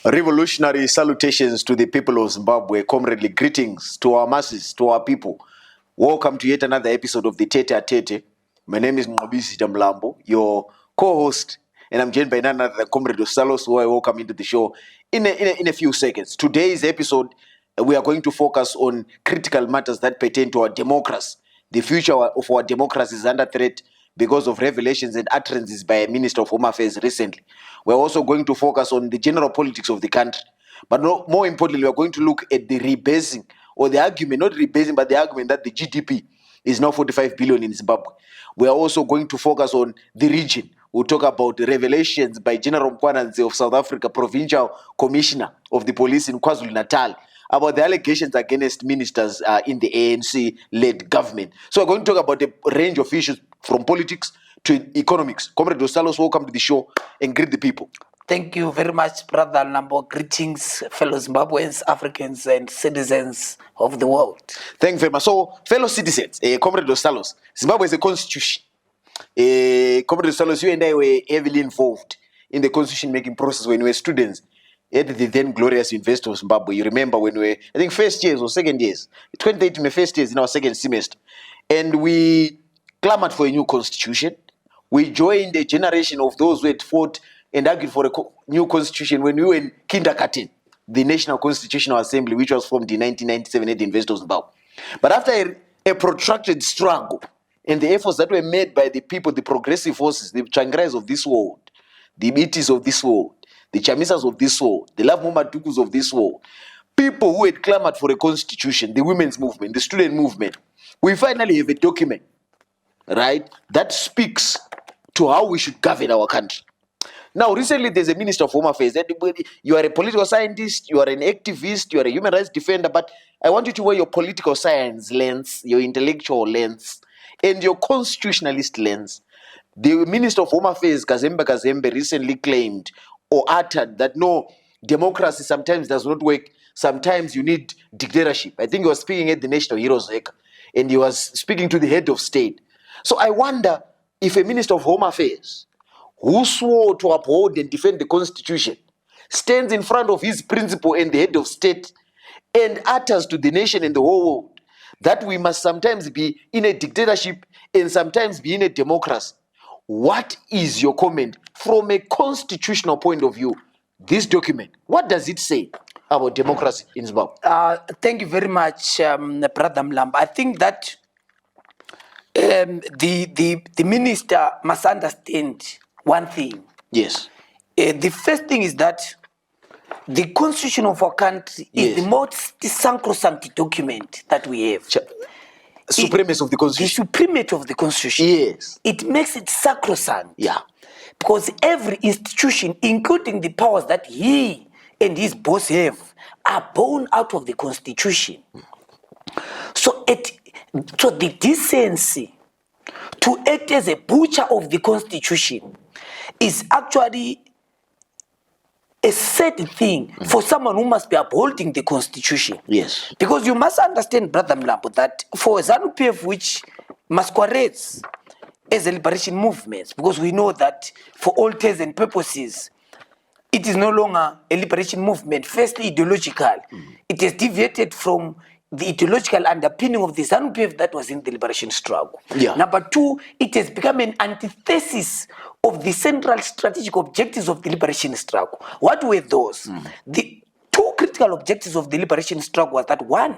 Revolutionary salutations to the people of Zimbabwe. Comradely greetings to our masses, to our people. Welcome to yet another episode of the Tete a Tete. My name is Mkhwanazi, your co-host, and I'm joined by none other than Comrade Ostalos, who I welcome into the show in a few seconds. Today's episode, we are going to focus on critical matters that pertain to our democracy. The future of our democracy is under threat because of revelations and utterances by a Minister of Home Affairs recently. We're also going to focus on the general politics of the country. But more importantly, we're going to look at the rebasing, or the argument, not rebasing, but the argument that the GDP is now 45 billion in Zimbabwe. We are also going to focus on the region. We'll talk about the revelations by General Mkhwanazi of South Africa, Provincial Commissioner of the Police in KwaZulu-Natal, about the allegations against ministers in the ANC-led government. So we're going to talk about a range of issues from politics to economics. Comrade Ostalos, welcome to the show and greet the people. Thank you very much, Brother Lambo. Greetings, fellow Zimbabweans, Africans, and citizens of the world. Thank you very much. So, fellow citizens, Comrade Ostalos, Zimbabwe is a constitution. Comrade Ostalos, you and I were heavily involved in the constitution-making process when we were students at the then glorious University of Zimbabwe. You remember when we were, I think, first years or second years. 2018, the first years in our second semester. And we clamored for a new constitution. We joined a generation of those who had fought and argued for a new constitution when we were in kindergarten, the National Constitutional Assembly, which was formed in 1997 at the University of Zimbabwe. But after a protracted struggle and the efforts that were made by the people, the progressive forces, the Changrais of this world, the Mitis of this world, the Chamisas of this world, the Love Mumatukus of this world, people who had clamored for a constitution, the women's movement, the student movement, we finally have a document, right, that speaks to how we should govern our country. Now, recently, there's a Minister of Home Affairs. You are a political scientist, you are an activist, you are a human rights defender, but I want you to wear your political science lens, your intellectual lens, and your constitutionalist lens. The Minister of Home Affairs, Kazembe Kazembe, recently claimed or uttered that no, democracy sometimes does not work. Sometimes you need dictatorship. I think he was speaking at the National Heroes Week, and he was speaking to the head of state. So I wonder if a Minister of Home Affairs, who swore to uphold and defend the Constitution, stands in front of his principal and the head of state and utters to the nation and the whole world that we must sometimes be in a dictatorship and sometimes be in a democracy. What is your comment from a constitutional point of view? This document, what does it say about democracy in Zimbabwe? Thank you very much, Brother Mlamba. I think that the minister must understand one thing. Yes. The first thing is that the constitution of our country is the most sacrosanct document that we have. Supremacy of the constitution. The supremacy of the constitution. Yes. It makes it sacrosanct. Yeah. Because every institution, including the powers that he and his boss have, are born out of the constitution. So the decency to act as a butcher of the constitution is actually a sad thing for someone who must be upholding the constitution. Yes. Because you must understand, Brother Mlambo, that for ZANU-PF, which masquerades as a liberation movement, because we know that for all intents and purposes, it is no longer a liberation movement. Firstly, ideological. It has deviated from the ideological underpinning of the ZANU-PF that was in the liberation struggle. Yeah. Number two, it has become an antithesis of the central strategic objectives of the liberation struggle. What were those? The two critical objectives of the liberation struggle was that one,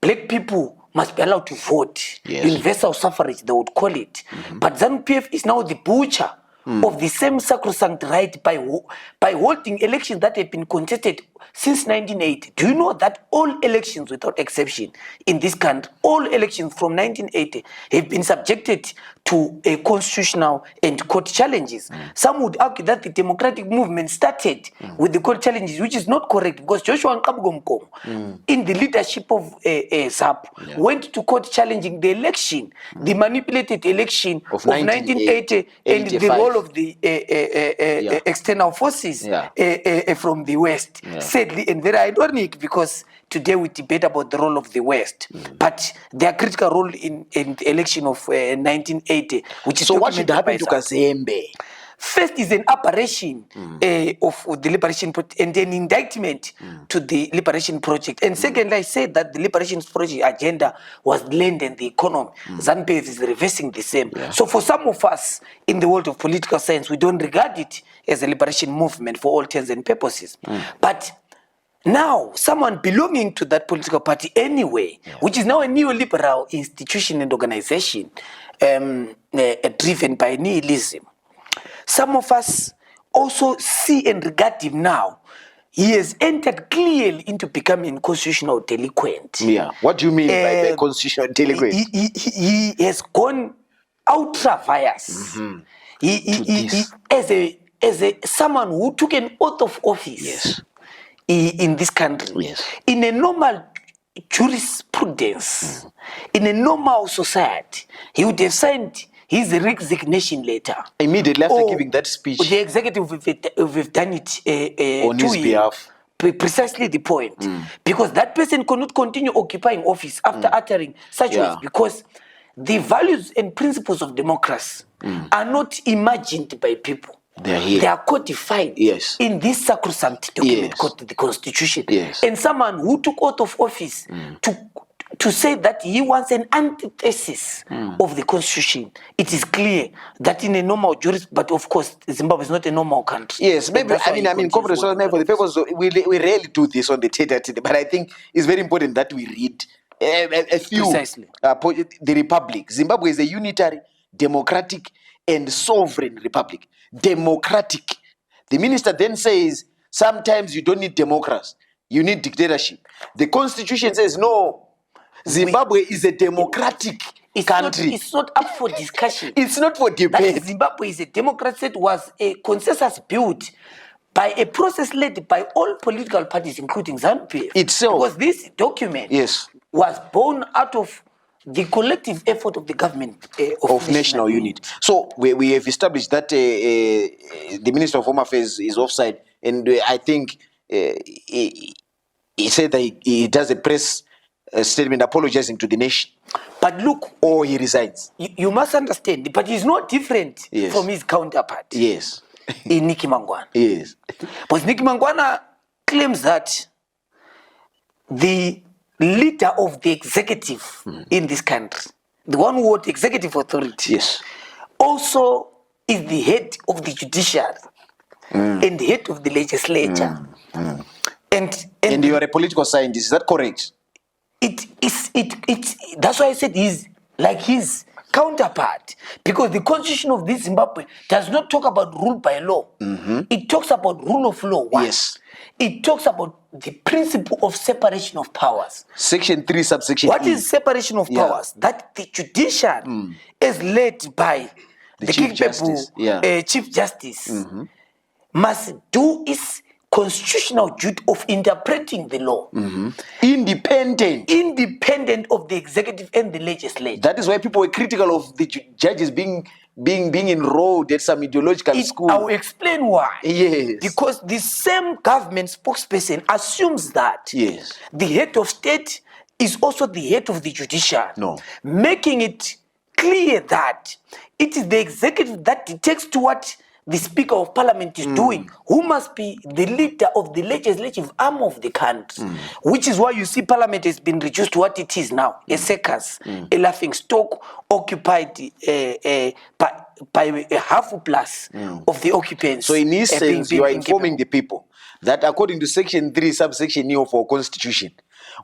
black people must be allowed to vote. Yes. Universal suffrage, they would call it. But ZANU-PF is now the butcher of the same sacrosanct right by holding elections that have been contested since 1980. Do you know that all elections, without exception, in this country, all elections from 1980 have been subjected to a constitutional and court challenges? Some would argue that the democratic movement started with the court challenges, which is not correct, because Joshua Nkabugomkom, in the leadership of ZAP, went to court challenging the election, the manipulated election of 1980 and the role of the external forces from the West. Sadly, and very ironic, because today we debate about the role of the West, but their critical role in the election of 1980, which is so what should happen to Kazembe? First is an aberration of the Liberation Project and an indictment to the Liberation Project. And second, I said that the Liberation Project agenda was land and the economy. ZANU-PF is reversing the same. Yeah. So for some of us in the world of political science, we don't regard it as a liberation movement for all intents and purposes. But now, someone belonging to that political party anyway, which is now a neoliberal institution and organization driven by nihilism, some of us also see and regard him now. He has entered clearly into becoming a constitutional delinquent. Yeah. What do you mean by constitutional delinquent? He has gone ultra vires. As a someone who took an oath of office. Yes. In this country, Yes. in a normal jurisprudence, in a normal society, he would have signed his resignation letter Immediately after giving that speech. The executive will have done it On his behalf. Precisely the point, because that person cannot continue occupying office after uttering such words, because the values and principles of democracy are not imagined by people. They are here. They are codified in this sacrosanct document called the Constitution. And someone who took oath of office to say that he wants an antithesis of the Constitution, it is clear that in a normal jurisdiction, but of course Zimbabwe is not a normal country. Yes, maybe I mean, Comrade Solomon, for the purpose of, we rarely do this on the tete, but I think it's very important that we read a few. Precisely. The Republic. Zimbabwe is a unitary, democratic, and sovereign republic. Democratic. The minister then says, sometimes you don't need democracy, you need dictatorship. The Constitution says, no, Zimbabwe is a democratic country. It's not up for discussion. It's not for debate. That Zimbabwe is a democracy. It was a consensus built by a process led by all political parties, including ZANU-PF. Itself. Because this document was born out of the collective effort of the government of national unity. So we have established that the Minister of Home Affairs is offside, and I think he said that he does a press statement apologizing to the nation. But look, or he resigns. You must understand, but he's not different from his counterpart. Yes. In Nicky Mangwana. Yes. But Nicky Mangwana claims that the leader of the executive in this country, the one who holds executive authority, also is the head of the judiciary and the head of the legislature. And you are a political scientist, is that correct? That's why I said he's like his counterpart, because the constitution of this Zimbabwe does not talk about rule by law. It talks about rule of law. Yes. It talks about the principle of separation of powers. Section 3, subsection What is separation of powers? That the judiciary is led by the Chief Justice, Chief Justice must do its constitutional duty of interpreting the law. Independent of the executive and the legislature. That is why people were critical of the judges being enrolled at some ideological school. I will explain why. Yes. Because the same government spokesperson assumes that the head of state is also the head of the judiciary. No. Making it clear that it is the executive that detects to what the Speaker of Parliament is doing, who must be the leader of the legislative arm of the country. Which is why you see Parliament has been reduced to what it is now, a circus, a laughing stock occupied by a half plus of the occupants. So in essence, you are informing the people that according to section 3, subsection E of our constitution,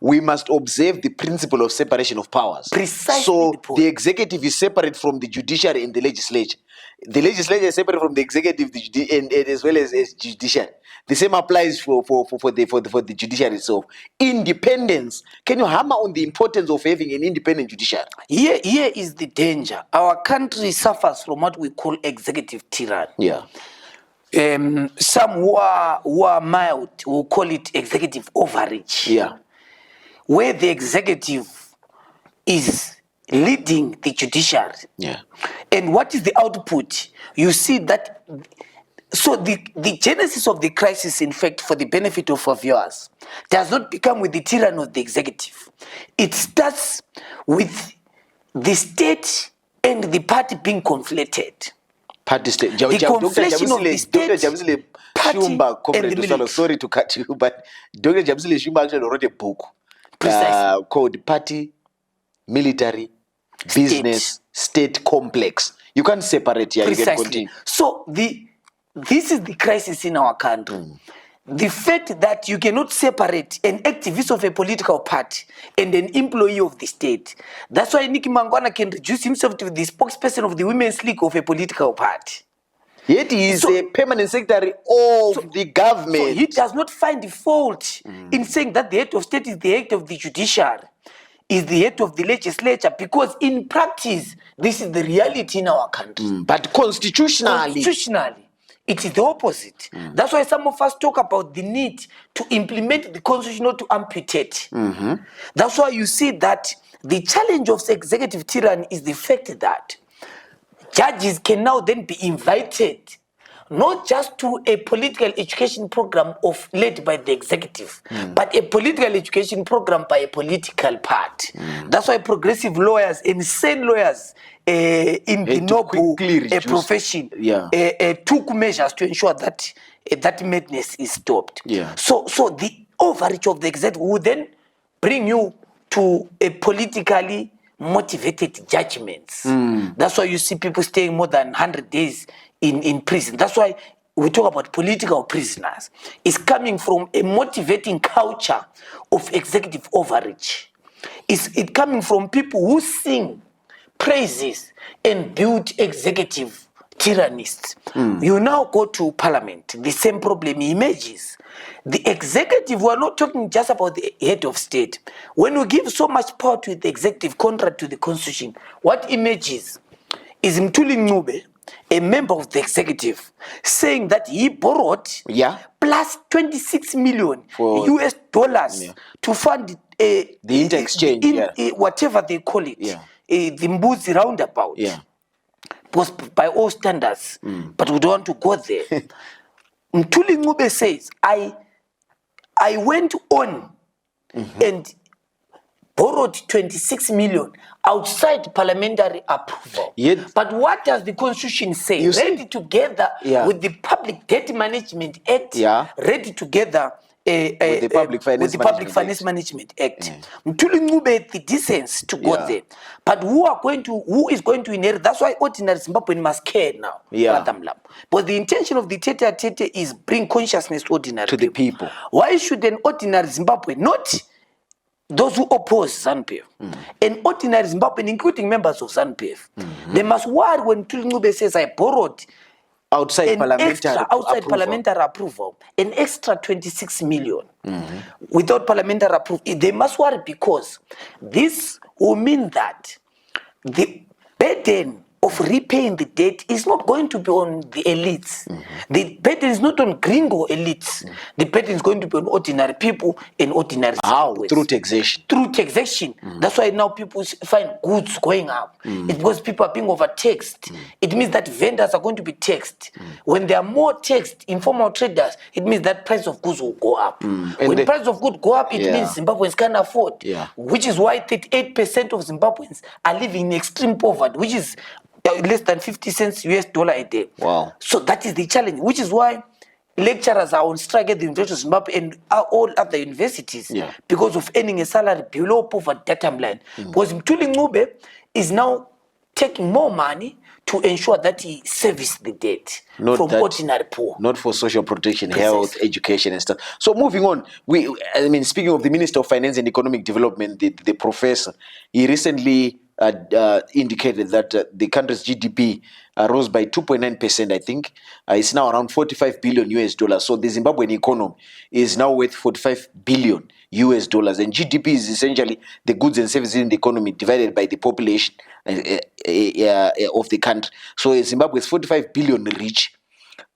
we must observe the principle of separation of powers. Precisely. So the executive is separate from the judiciary and the legislature. The legislature is separate from the executive and as well as judiciary. The same applies for the judiciary itself. Independence. Can you hammer on the importance of having an independent judiciary? Here is the danger. Our country suffers from what we call executive tyranny. Yeah. Some who are mild will call it executive overreach. Yeah. Where the executive is leading the judiciary. Yeah. And what is the output? You see that. So the genesis of the crisis, in fact, for the benefit of our viewers, does not become with the tyranny of the executive. It starts with the state and the party being conflated. Party state. The conflation of the Dr. state, Jabusile party, Shumba, and Comrade the Ostalos, military. sorry to cut you, but Dr. Jabusile Shumba actually wrote a book Precisely. called Party, Military, Business, State Complex. You can't separate here. You can Precisely. continue. So this is the crisis in our country. The fact that you cannot separate an activist of a political party and an employee of the state. That's why Nicky Mangwana can reduce himself to the spokesperson of the Women's League of a political party. Yet he is a permanent secretary of the government. So he does not find fault in saying that the head of state is the head of the judiciary, is the head of the legislature, because in practice, this is the reality in our country. But constitutionally, it is the opposite. That's why some of us talk about the need to implement the constitution, not to amputate. That's why you see that the challenge of executive tyranny is the fact that judges can now then be invited not just to a political education program led by the executive, but a political education program by a political party. That's why progressive lawyers and sane lawyers in the noble profession took measures to ensure that that madness is stopped. So the overreach of the executive will then bring you to a politically motivated judgments. That's why you see people staying more than 100 days in prison. That's why we talk about political prisoners. It's coming from a motivating culture of executive overreach. It's coming from people who sing praises and build executive tyrannists. You now go to parliament, the same problem emerges. The executive, we're not talking just about the head of state. When we give so much power to the executive contrary to the constitution, what emerges is Mthuli Ncube, a member of the executive, saying that he borrowed plus 26 million US dollars to fund the inter-exchange, whatever they call it, the Mbuzi roundabout. Was by all standards, but we don't want to go there. Mthuli Ncube says, I went on and borrowed 26 million outside parliamentary approval. But what does the constitution say? Ready together with the Public Debt Management Act, ready together with the Public Finance Management Act. Mthuli Ncube had the decency to go there. But who is going to inherit? That's why ordinary Zimbabwean must care now. But the intention of the tete is bring consciousness to ordinary the people. Why should an ordinary Zimbabwean, not those who oppose ZANU-PF, an ordinary Zimbabwean, including members of ZANU-PF, they must worry when Mthuli Ncube says, I borrowed outside parliamentary approval, an extra 26 million without parliamentary approval. They must worry because this will mean that the burden of repaying the debt is not going to be on the elites. The burden is not on gringo elites. The burden is going to be on ordinary people and ordinary Zimbabweans. Through taxation. Through taxation. That's why now people find goods going up. It's because people are being overtaxed. It means that vendors are going to be taxed. When there are more taxed informal traders, it means that price of goods will go up. When the price of goods go up, it means Zimbabweans can't afford. Which is why 38% of Zimbabweans are living in extreme poverty, which is less than 50 cents US dollar a day. So that is the challenge, which is why lecturers are on strike at the University of Zimbabwe and all other universities because of earning a salary below poverty data line. Because Mthuli Ncube is now taking more money to ensure that he services the debt from ordinary poor. Not for social protection, health, education and stuff. So moving on, speaking of the Minister of Finance and Economic Development, the professor, he recently indicated that the country's GDP rose by 2.9%, I think. It's now around 45 billion US dollars. So the Zimbabwean economy is now worth 45 billion US dollars. And GDP is essentially the goods and services in the economy divided by the population of the country. So Zimbabwe is 45 billion rich.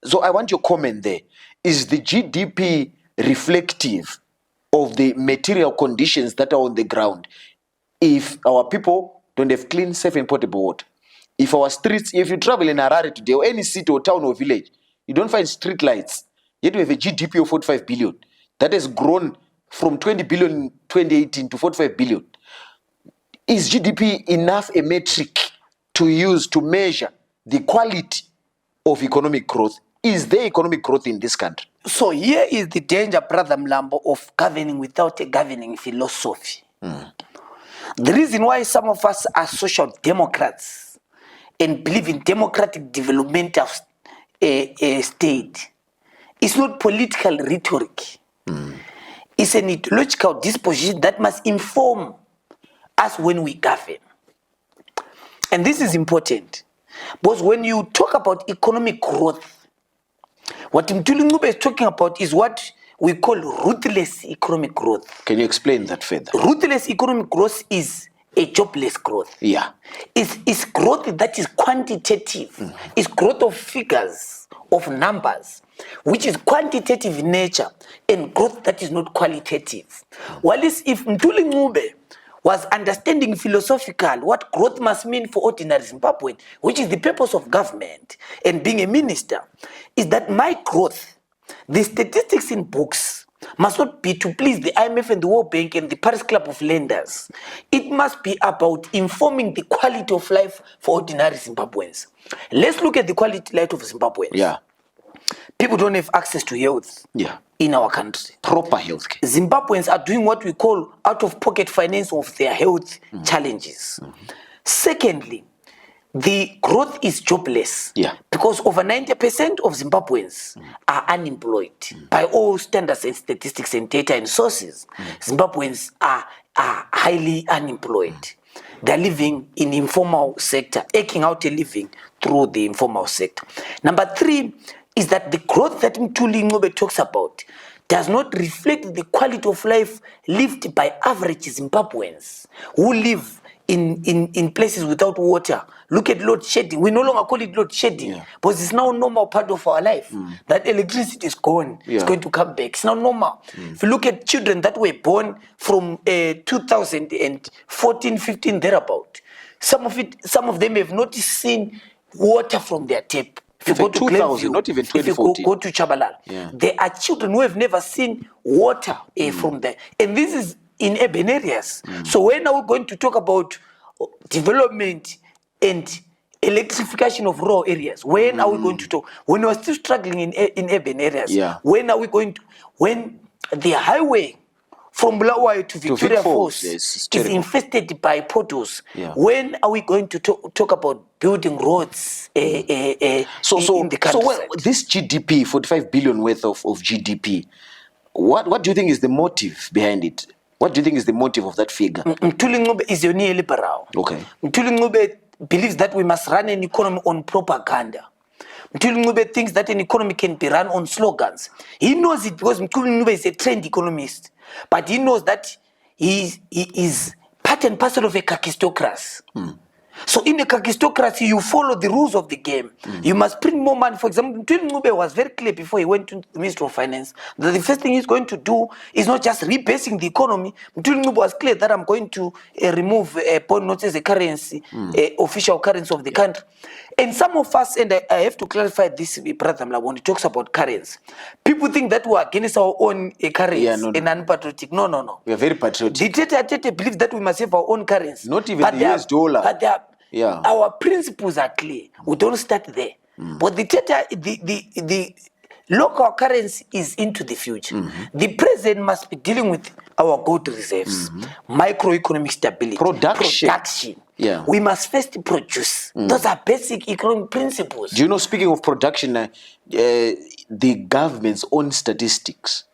So I want your comment there. Is the GDP reflective of the material conditions that are on the ground? If our people don't have clean, safe and potable water, if our streets, if you travel in Harare today or any city or town or village, you don't find street lights, yet we have a GDP of 45 billion. That has grown from 20 billion in 2018 to 45 billion. Is GDP enough a metric to use to measure the quality of economic growth. Is there economic growth in this country? So here is the danger, Brother Mlambo, of governing without a governing philosophy. The reason why some of us are social democrats and believe in democratic development of a state is not political rhetoric. It's an ideological disposition that must inform us when we govern. And this is important because when you talk about economic growth, what Mthuli Ncube is talking about is what we call ruthless economic growth. Can you explain that further? Ruthless economic growth is a jobless growth. Yeah. It's growth that is quantitative. It's growth of figures, of numbers, which is quantitative in nature, and growth that is not qualitative. While if Mthuli Ncube was understanding philosophical what growth must mean for ordinary Zimbabwean, which is the purpose of government and being a minister, is that my growth, the statistics in books, must not be to please the IMF and the World Bank and the Paris Club of Lenders. It must be about informing the quality of life for ordinary Zimbabweans. Let's look at the quality of life of Zimbabweans. Yeah. People don't have access to health in our country. Proper health care. Zimbabweans are doing what we call out-of-pocket finance of their health challenges. Secondly, the growth is jobless because over 90% of Zimbabweans are unemployed. By all standards and statistics and data and sources, Zimbabweans are highly unemployed. They're living in the informal sector, eking out a living through the informal sector. Number three is that the growth that Mthuli Ncube talks about does not reflect the quality of life lived by average Zimbabweans who live in places without water. Look at load shedding. We no longer call it load shedding because it's now a normal part of our life. That electricity is gone. It's going to come back. It's now normal. If you look at children that were born from 2014, 15, thereabout, some of them have not seen water from their tap. If you go to 2000, not even 2014. If you go to Chabalala, there are children who have never seen water from there. And this is in urban areas. So when are we going to talk about development and electrification of rural areas? When are we going to talk? When we're still struggling in urban areas, when are we going to, when the highway from Bulawayo to Victoria Falls is infested by potholes, when are we going to talk about building roads in the countryside? So this GDP, 45 billion worth of GDP, what do you think is the motive behind it? What do you think is the motive of that figure? Mthuli Ncube is a neoliberal. Okay. Mthuli Ncube believes that we must run an economy on propaganda. Mthuli Ncube thinks that an economy can be run on slogans. He knows it because Mthuli Ncube is a trained economist. But he knows that he is part and parcel of a kakistocracy. So in a kakistocracy, you follow the rules of the game. You must print more money. For example, Mthuli Ncube was very clear before he went to the Ministry of Finance that the first thing he's going to do is not just rebasing the economy. Mthuli Ncube was clear that I'm going to remove bond notes as a currency, official currency of the country. And some of us, and I have to clarify this, Brother Mla, when he talks about currency, people think that we are against our own currency and unpatriotic. No. We are very patriotic. The Tete believes that we must have our own currency. Not even the US dollar. But our principles are clear. We don't start there. But the local currency is into the future. The president must be dealing with our gold reserves, microeconomic stability, production. We must first produce. Those are basic economic principles. Do you know, speaking of production, the government's own statistics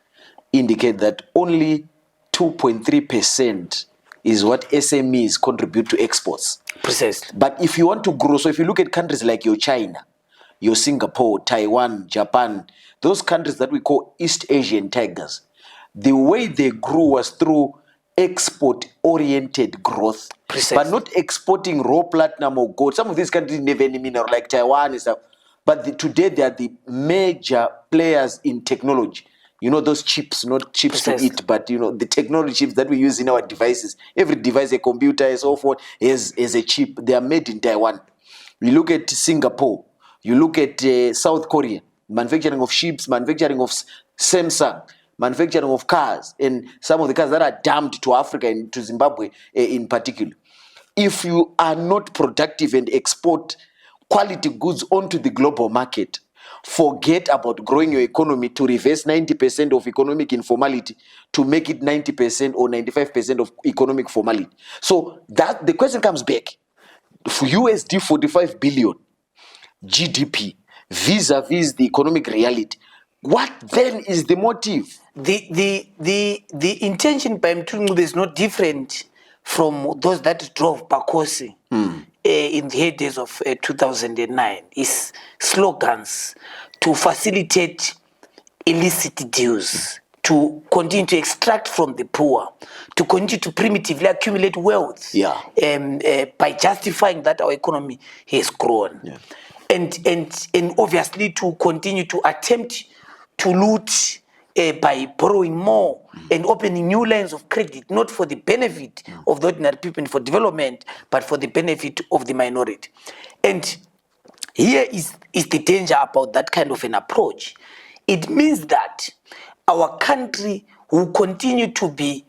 indicate that only 2.3% is what SMEs contribute to exports. Precisely. But if you want to grow, so if you look at countries like your China, your Singapore, Taiwan, Japan, those countries that we call East Asian tigers, the way they grew was through export-oriented growth. Precisely. But not exporting raw platinum or gold. Some of these countries never any mineral, like Taiwan and stuff. But today they are the major players in technology. You know, those chips, not chips Precisely. To eat, but you know, the technology chips that we use in our devices. Every device, a computer and so forth, is a chip. They are made in Taiwan. You look at Singapore, you look at South Korea, manufacturing of ships, manufacturing of Samsung, manufacturing of cars, and some of the cars that are dumped to Africa and to Zimbabwe in particular. If you are not productive and export quality goods onto the global market, forget about growing your economy to reverse 90% of economic informality to make it 90% or 95% of economic formality. So that the question comes back. For USD 45 billion GDP vis-a-vis the economic reality, what then is the motive? The intention by Mkhwanazi is not different from those that drove Pakosi in the heydays of 2009. Is slogans to facilitate illicit deals, to continue to extract from the poor, to continue to primitively accumulate wealth, by justifying that our economy has grown, and obviously to continue to attempt to loot by borrowing more and opening new lines of credit, not for the benefit of the ordinary people and for development, but for the benefit of the minority. And here is the danger about that kind of an approach. It means that our country will continue to be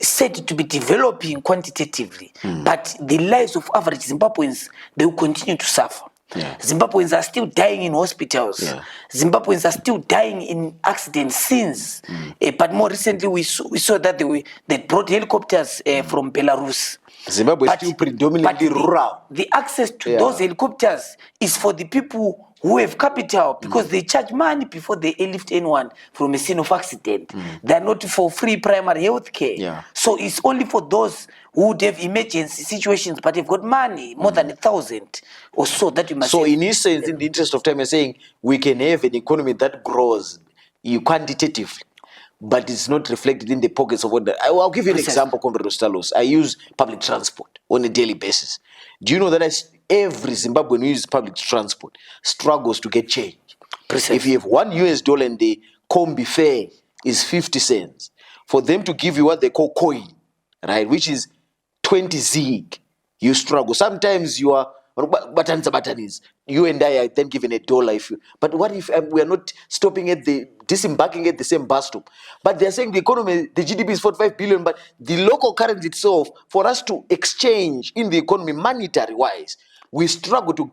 said to be developing quantitatively, but the lives of average Zimbabweans, they will continue to suffer. Zimbabweans are still dying in hospitals. Zimbabweans are still dying in accident scenes. But more recently, we saw that they brought helicopters from Belarus. Zimbabwe is still predominantly rural. The access to those helicopters is for the people who have capital, because they charge money before they airlift anyone from a scene of accident. They are not for free primary health care. So it's only for those who would have emergency situations but have got money, more than 1,000 or so, that you must. So in essence, in the interest of time, you're saying we can have an economy that grows quantitatively, but it's not reflected in the pockets of what. I'll give you an example, Comrade Ostalos. I use public transport on a daily basis. Do you know that every Zimbabwean who uses public transport struggles to get change? If you have $1 and the combi fare is 50 cents, for them to give you what they call coin, right, which is 20 zig, you struggle. Sometimes you are batanis. You and I are then given $1 if you. But what if we are not stopping at disembarking at the same bus stop? But they're saying the economy, the GDP is 45 billion, but the local currency itself, for us to exchange in the economy monetary wise, we struggle to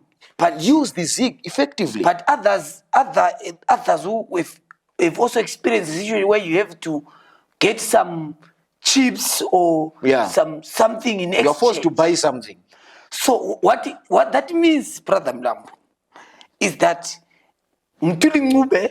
use the zig effectively. But others who have also experienced the situation where you have to get some chips or something in exchange. You're forced to buy something. So what that means, Brother Mlambo, is that Mkhwanazi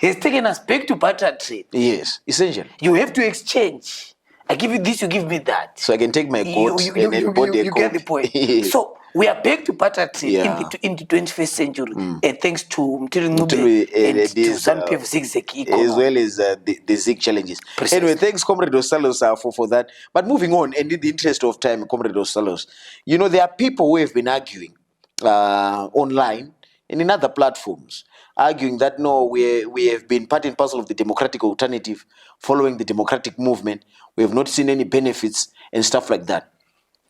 has taken us back to barter trade. Yes, essentially. You have to exchange. I give you this, you give me that. So I can take my goat you get the point. So we are back to barter trade in the 21st century, thanks to Mkhwanazi and to ZANU-PF zigzag as well as the zig challenges. Anyway, thanks, Comrade Ostalos, for that. But moving on, and in the interest of time, Comrade Ostalos, you know, there are people who have been arguing online and in other platforms, arguing that no, we have been part and parcel of the democratic alternative following the democratic movement. We have not seen any benefits and stuff like that.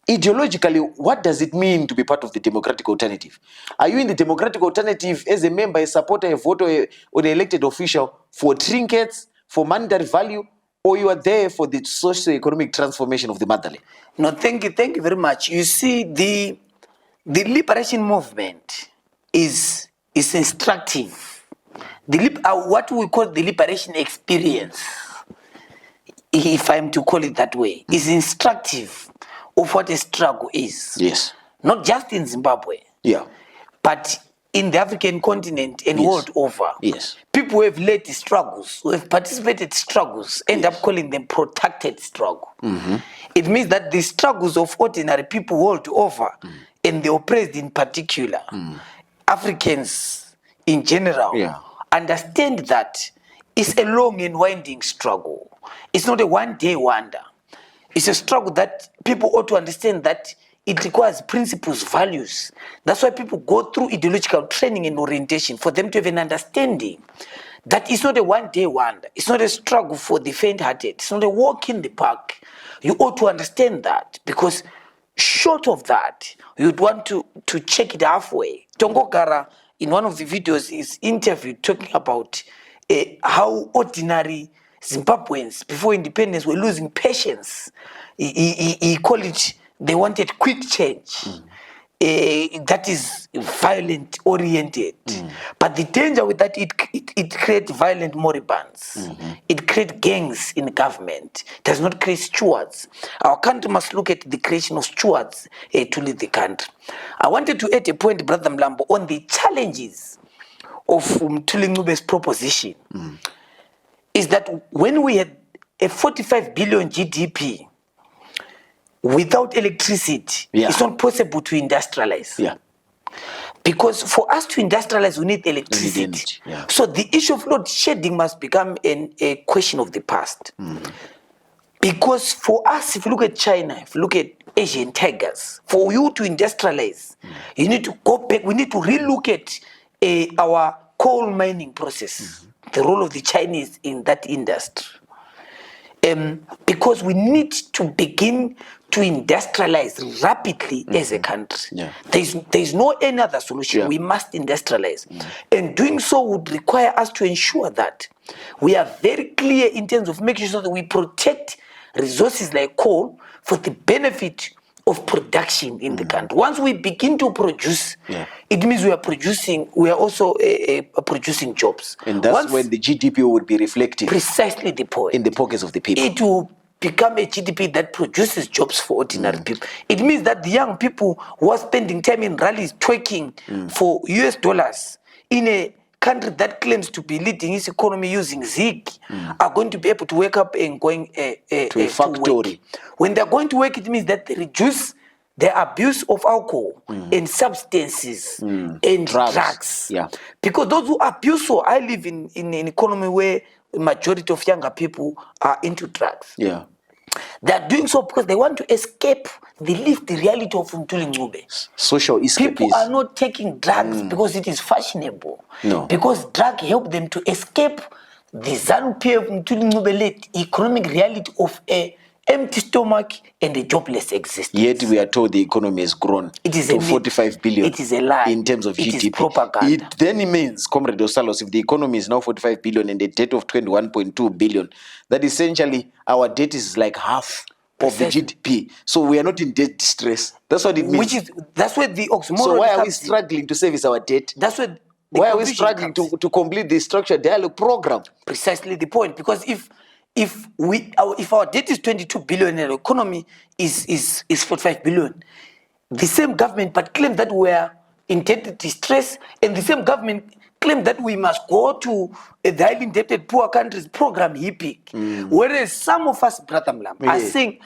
Ideologically, what does it mean to be part of the democratic alternative? Are you in the democratic alternative as a member, a supporter, a voter, or the elected official for trinkets, for monetary value, or you are there for the socio-economic transformation of the motherland? No, thank you very much. You see, the liberation movement is instructive. What we call the liberation experience, if I'm to call it that way, is instructive of what a struggle is. Yes. Not just in Zimbabwe. But in the African continent and world over. Yes. People who have led the struggles, who have participated struggles, end up calling them protracted struggle. It means that the struggles of ordinary people world over, and the oppressed in particular, Africans in general, understand that it's a long and winding struggle. It's not a one-day wonder. It's a struggle that people ought to understand that it requires principles, values. That's why people go through ideological training and orientation, for them to have an understanding that it's not a one-day wonder. It's not a struggle for the faint-hearted. It's not a walk in the park. You ought to understand that, because short of that, you'd want to check it halfway. Tongogara, in one of the videos, is interviewed talking about how ordinary Zimbabweans before independence were losing patience. He called it, they wanted quick change. that is violent oriented. But the danger with that, it creates violent moribunds. It creates gangs in government. It does not create stewards. Our country must look at the creation of stewards to lead the country. I wanted to add a point, Brother Mlambo, on the challenges of Mkhwanazi's proposition. Is that when we had a 45 billion GDP, without electricity, it's not possible to industrialize. Because for us to industrialize, we need electricity. So the issue of load shedding must become a question of the past. Because for us, if you look at China, if you look at Asian tigers, for you to industrialize, you need to go back, we need to relook at our coal mining process, the role of the Chinese in that industry. Because we need to begin to industrialize rapidly as a country. There's no any other solution. We must industrialize. And doing so would require us to ensure that we are very clear in terms of making sure that we protect resources like coal for the benefit of production in the country. Once we begin to produce, it means we are also producing jobs. And that's when the GDP would be reflected. Precisely the point. In the pockets of the people. It will become a GDP that produces jobs for ordinary people. It means that the young people who are spending time in rallies twerking for US dollars in a country that claims to be leading its economy using Zig are going to be able to wake up and going to a factory. When they're going to work, it means that they reduce the abuse of alcohol and substances and drugs. Because those who abuse, so I live in an economy where the majority of younger people are into drugs. They are doing so because they want to escape the reality of Mkhwanazi. Social escapism. People are not taking drugs because it is fashionable. No. Because drugs help them to escape the ZANU-PF Mkhwanazi-led economic reality of a empty stomach and a jobless existence. Yet we are told the economy has grown to 45 billion. It is a lie. In terms of GDP. It is propaganda. It then means, Comrade Ostalos, if the economy is now 45 billion and a debt of 21.2 billion, that essentially our debt is like half of the GDP. So we are not in debt distress. That's what it means. That's where the oxymoron. So why are we struggling to service our debt? That's where why are we struggling to complete the structured dialogue program? Precisely the point. Because if our debt is 22 billion and our economy is 45 billion, the same government but claim that we are in debt distress, and the same government claim that we must go to the highly indebted poor countries program HIPIC. Whereas some of us, Brother Mlam, are saying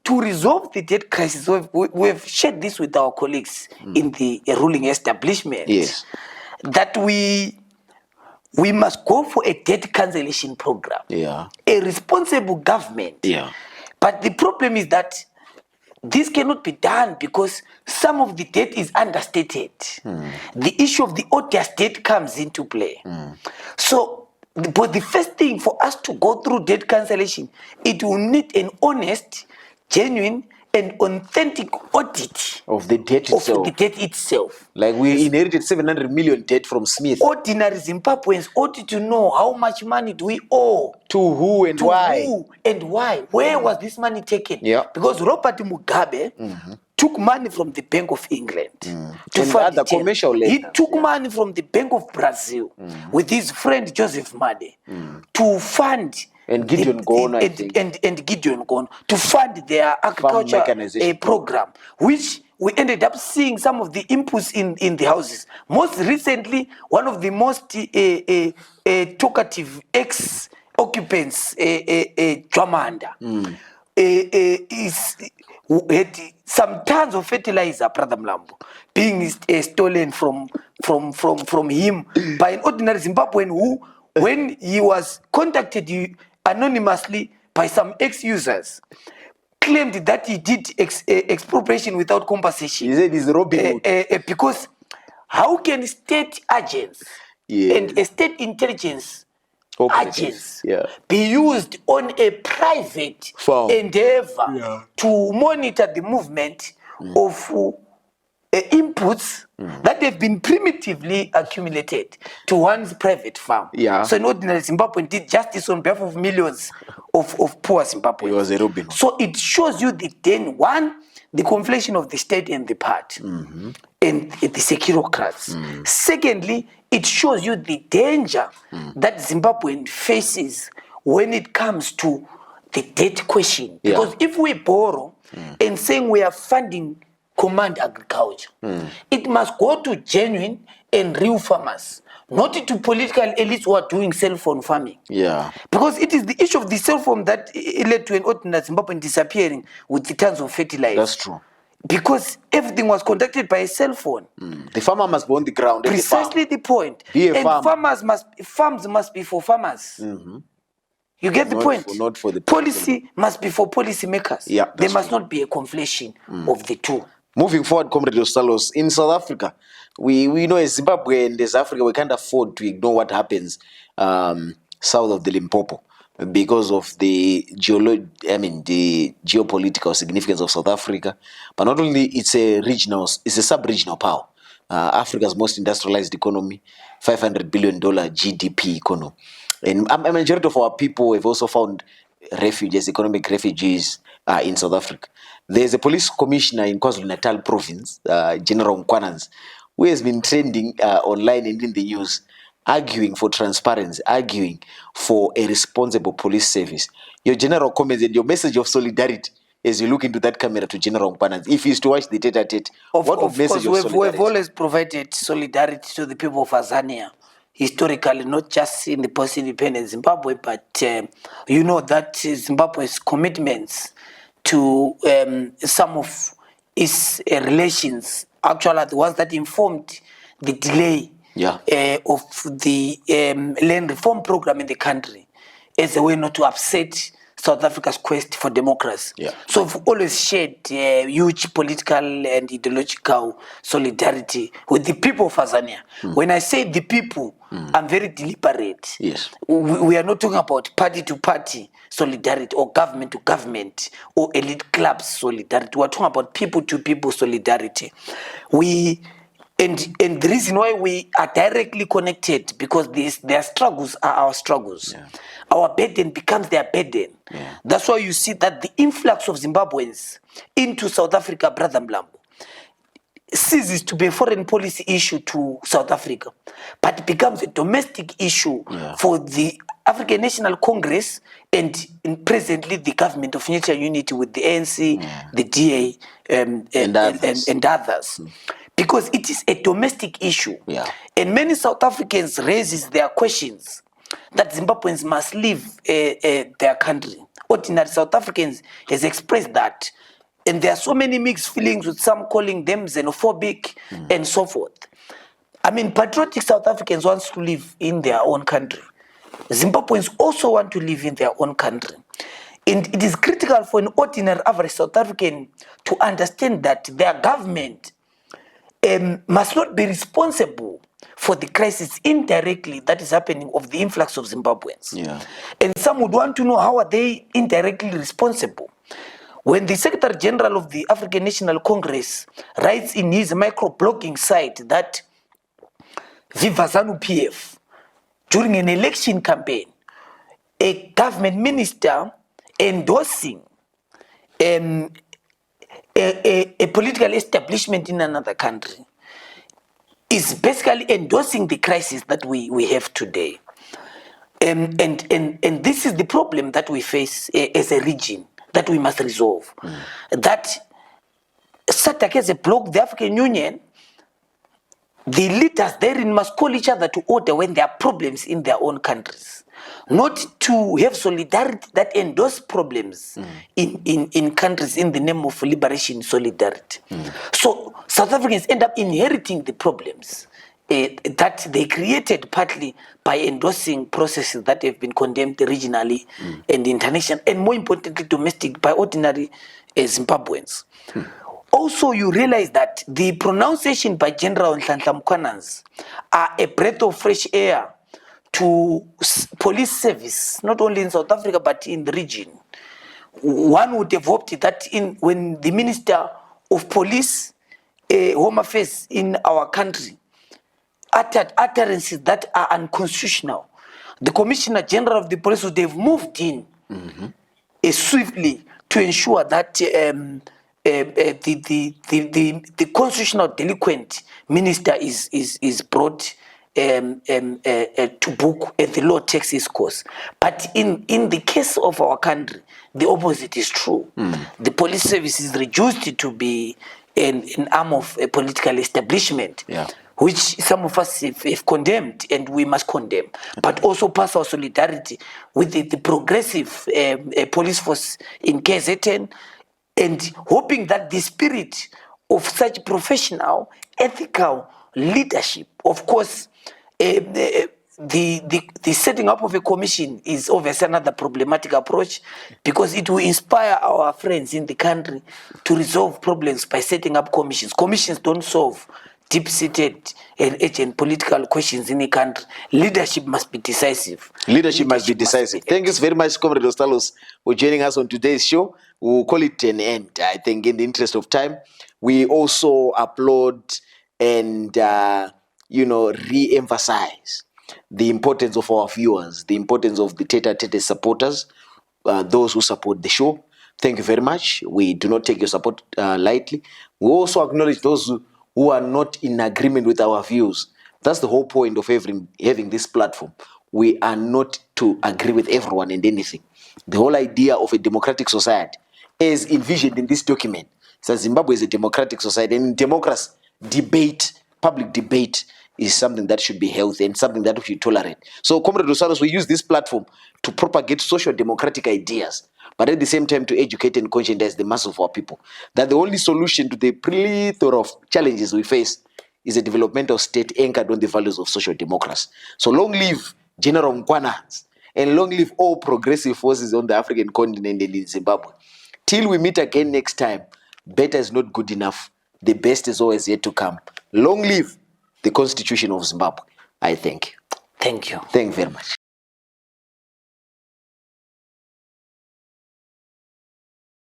to resolve the debt crisis, we've shared this with our colleagues in the ruling establishment, that we must go for a debt cancellation program. A responsible government. But the problem is that this cannot be done because some of the debt is understated. The issue of the odious debt comes into play. So, but the first thing for us to go through debt cancellation, it will need an honest, genuine, and authentic audit of the debt itself. Like we inherited 700 million debt from Smith. Ordinary Zimbabweans ought to know how much money do we owe. To who and why. Where was this money taken? Because Robert Mugabe took money from the Bank of England to fund the commercial lenders. He took money from the Bank of Brazil with his friend Joseph Made to fund and Gideon Gono, I think. And Gideon Gono to fund their agriculture program, which we ended up seeing some of the inputs in the houses. Most recently, one of the most talkative ex-occupants, Dwamanda, had some tons of fertilizer, Brother Mlambo, being stolen from him by an ordinary Zimbabwean who, when he was contacted anonymously by some ex-users, claimed that he did expropriation without compensation. He said he's robbing. Because how can state agents and state intelligence agents be used on a private endeavor to monitor the movement of inputs that have been primitively accumulated to one's private farm. Yeah. So an ordinary Zimbabwean did justice on behalf of millions of poor Zimbabweans. He was a Robin Hood. So it shows you the conflation of the state and the party and the securocrats. Secondly, it shows you the danger that Zimbabwean faces when it comes to the debt question. Because if we borrow and saying we are funding command agriculture, it must go to genuine and real farmers, not to political elites who are doing cell phone farming. Yeah. Because it is the issue of the cell phone that led to an ordinary Zimbabwean disappearing with the tons of fertilizer. That's true. Because everything was conducted by a cell phone. The farmer must be on the ground. Precisely the point. Be a and farmer. farms must be for farmers. You get the point? Not for the policy must be for policy makers. Yeah, there that's must true. not be a conflation of the two. Moving forward, Comrade Ostalos, in South Africa, we know as Zimbabwe and as Africa, we can't afford to ignore what happens south of the Limpopo because of the geopolitical significance of South Africa. But not only it's a sub-regional power. Africa's most industrialized economy, $500 billion GDP economy. And a majority of our people have also found refugees, economic refugees in South Africa. There's a police commissioner in KwaZulu-Natal province, General Mkhwanazi, who has been trending online and in the news, arguing for transparency, arguing for a responsible police service. Your general comments and your message of solidarity as you look into that camera to General Mkhwanazi, if he's to watch the tete-a-tete, what Of message course, of we've solidarity? always provided solidarity to the people of Tanzania, historically, not just in the post-independent Zimbabwe, but you know that Zimbabwe's commitments to some of its relations actually are the ones that informed the delay of the land reform program in the country as a way not to upset South Africa's quest for democracy. So we've always shared huge political and ideological solidarity with the people of Tanzania. When I say the people, I'm very deliberate. Yes. We are not talking about party-to-party solidarity or government-to-government or elite clubs solidarity. We're talking about people-to-people solidarity. And the reason why we are directly connected, because their struggles are our struggles. Our burden becomes their burden. That's why you see that the influx of Zimbabweans into South Africa, Brother Mlambo, ceases to be a foreign policy issue to South Africa, but it becomes a domestic issue for the African National Congress and presently the government of National Unity with the ANC, the DA, and others. Because it is a domestic issue. And many South Africans raises their questions that Zimbabweans must leave their country. Ordinary South Africans has expressed that. And there are so many mixed feelings, with some calling them xenophobic and so forth. I mean, patriotic South Africans want to live in their own country. Zimbabweans also want to live in their own country. And it is critical for an ordinary average South African to understand that their government must not be responsible for the crisis indirectly that is happening of the influx of Zimbabweans. And some would want to know, how are they indirectly responsible? When the Secretary General of the African National Congress writes in his micro-blogging site that Viva ZANU-PF, during an election campaign, a government minister endorsing a political establishment in another country is basically endorsing the crisis that we have today. And this is the problem that we face as a region that we must resolve. That SADC as a bloc, the African Union, the leaders therein must call each other to order when there are problems in their own countries. Not to have solidarity that endorse problems in countries in the name of liberation solidarity. So South Africans end up inheriting the problems that they created partly by endorsing processes that have been condemned regionally and internationally, and more importantly domestic by ordinary Zimbabweans. Also, you realize that the pronunciation by General Mkhwanazi are a breath of fresh air to police service, not only in South Africa but in the region. One would have hoped that when the Minister of Police Home Affairs in our country uttered utterances that are unconstitutional, the Commissioner General of the Police would have moved in swiftly to ensure that the constitutional delinquent minister is brought to book and the law takes its course. But in the case of our country, the opposite is true. The police service is reduced to be an arm of a political establishment, which some of us have condemned and we must condemn, but also pass our solidarity with the progressive police force in KZN, and hoping that the spirit of such professional, ethical leadership, of course, the setting up of a commission is obviously another problematic approach, because it will inspire our friends in the country to resolve problems by setting up commissions. Commissions don't solve deep-seated and political questions in the country. Leadership must be decisive. Leadership must be decisive. Thank you very much, Comrade Ostalos, for joining us on today's show. We'll call it an end, I think, in the interest of time. We also applaud and, re-emphasize the importance of our viewers, the importance of the Tete supporters, those who support the show. Thank you very much. We do not take your support lightly. We also acknowledge those who are not in agreement with our views. That's the whole point of having this platform. We are not to agree with everyone and anything. The whole idea of a democratic society is envisioned in this document. So Zimbabwe is a democratic society, and in democracy, debate, public debate, is something that should be healthy and something that we should tolerate. So, Comrade Ostalos, we use this platform to propagate social democratic ideas, but at the same time to educate and conscientize the mass of our people that the only solution to the plethora of challenges we face is a developmental state anchored on the values of social democracy. So long live General Mkhwanazi, and long live all progressive forces on the African continent and in Zimbabwe. Till we meet again next time, better is not good enough. The best is always yet to come. Long live the Constitution of Zimbabwe. I thank you. Thank you. Thank you very much.